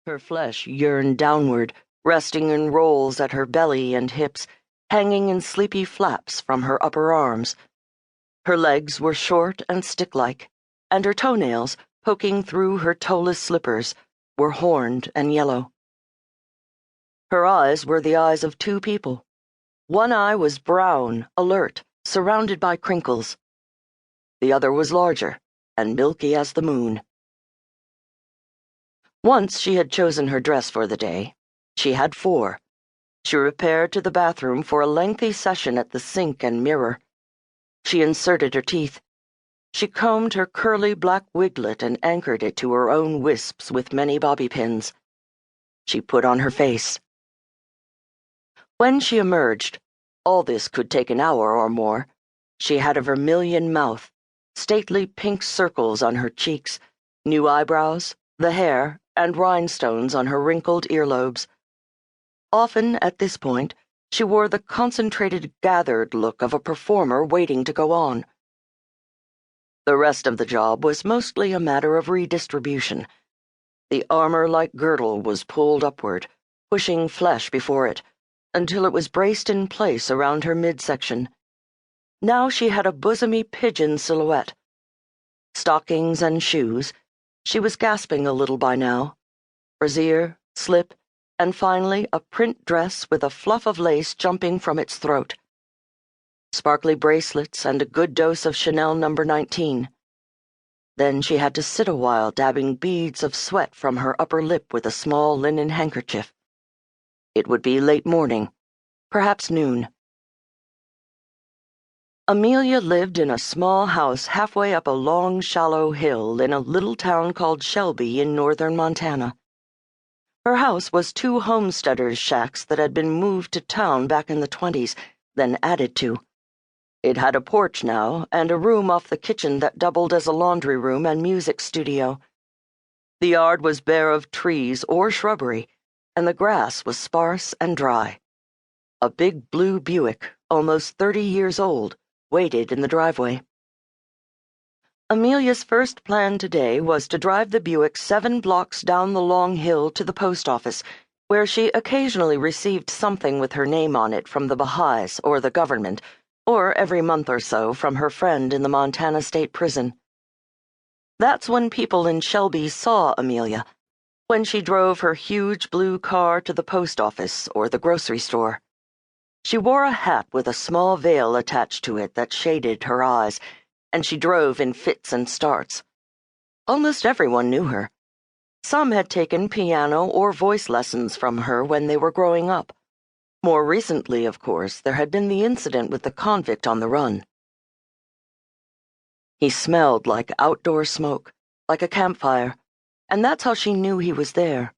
Her flesh yearned downward, resting in rolls at her belly and hips, hanging in sleepy flaps from her upper arms. Her legs were short and stick-like, and her toenails, poking through her toeless slippers, were horned and yellow. Her eyes were the eyes of two people. One eye was brown, alert, surrounded by crinkles. The other was larger, and milky as the moon. Once she had chosen her dress for the day. She had 4. She repaired to the bathroom for a lengthy session at the sink and mirror. She inserted her teeth. She combed her curly black wiglet and anchored it to her own wisps with many bobby pins. She put on her face. When she emerged, all this could take an hour or more, she had a vermilion mouth, stately pink circles on her cheeks, new eyebrows, the hair, and rhinestones on her wrinkled earlobes. Often, at this point, she wore the concentrated, gathered look of a performer waiting to go on. The rest of the job was mostly a matter of redistribution. The armor-like girdle was pulled upward, pushing flesh before it, until it was braced in place around her midsection. Now she had a bosomy pigeon silhouette. Stockings and shoes. She was gasping a little by now. Brassiere, slip, and finally a print dress with a fluff of lace jumping from its throat. Sparkly bracelets and a good dose of Chanel No. 19. Then she had to sit a while dabbing beads of sweat from her upper lip with a small linen handkerchief. It would be late morning, perhaps noon. Amelia lived in a small house halfway up a long, shallow hill in a little town called Shelby in northern Montana. Her house was 2 homesteaders' shacks that had been moved to town back in the 20s, then added to. It had a porch now, and a room off the kitchen that doubled as a laundry room and music studio. The yard was bare of trees or shrubbery, and the grass was sparse and dry. A big blue Buick, almost 30 years old, waited in the driveway. Amelia's first plan today was to drive the Buick 7 blocks down the long hill to the post office, where she occasionally received something with her name on it from the Baha'is or the government, or every month or so from her friend in the Montana State Prison. That's when people in Shelby saw Amelia, when she drove her huge blue car to the post office or the grocery store. She wore a hat with a small veil attached to it that shaded her eyes, and she drove in fits and starts. Almost everyone knew her. Some had taken piano or voice lessons from her when they were growing up. More recently, of course, there had been the incident with the convict on the run. He smelled like outdoor smoke, like a campfire, and that's how she knew he was there.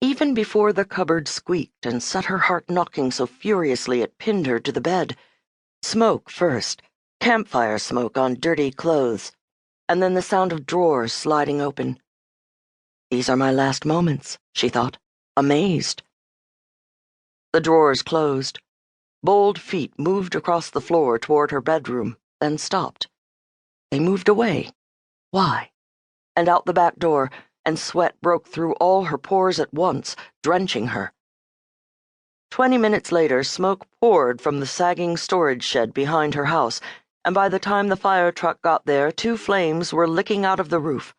Even before the cupboard squeaked and set her heart knocking so furiously it pinned her to the bed. Smoke first, campfire smoke on dirty clothes, and then the sound of drawers sliding open. These are my last moments, she thought, amazed. The drawers closed. Bold feet moved across the floor toward her bedroom, then stopped. They moved away. Why? And out the back door, and sweat broke through all her pores at once, drenching her. 20 minutes later, smoke poured from the sagging storage shed behind her house, and by the time the fire truck got there, 2 flames were licking out of the roof.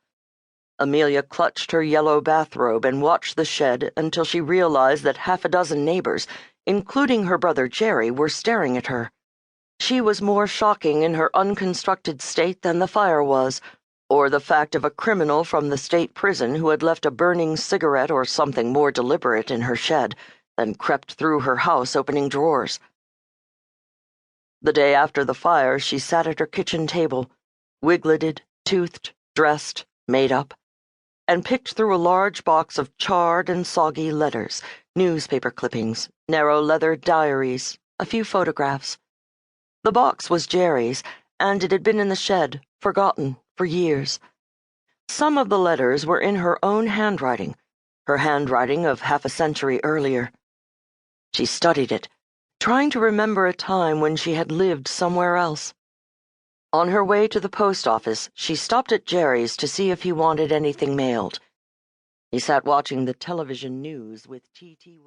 Amelia clutched her yellow bathrobe and watched the shed until she realized that 6 neighbors, including her brother Jerry, were staring at her. She was more shocking in her unconstructed state than the fire was, or the fact of a criminal from the state prison who had left a burning cigarette or something more deliberate in her shed, then crept through her house opening drawers. The day after the fire, she sat at her kitchen table, wigleted, toothed, dressed, made up, and picked through a large box of charred and soggy letters, newspaper clippings, narrow leather diaries, a few photographs. The box was Jerry's, and it had been in the shed, forgotten, for years. Some of the letters were in her own handwriting, her handwriting of half a century earlier. She studied it, trying to remember a time when she had lived somewhere else. On her way to the post office, she stopped at Jerry's to see if he wanted anything mailed. He sat watching the television news with T.T.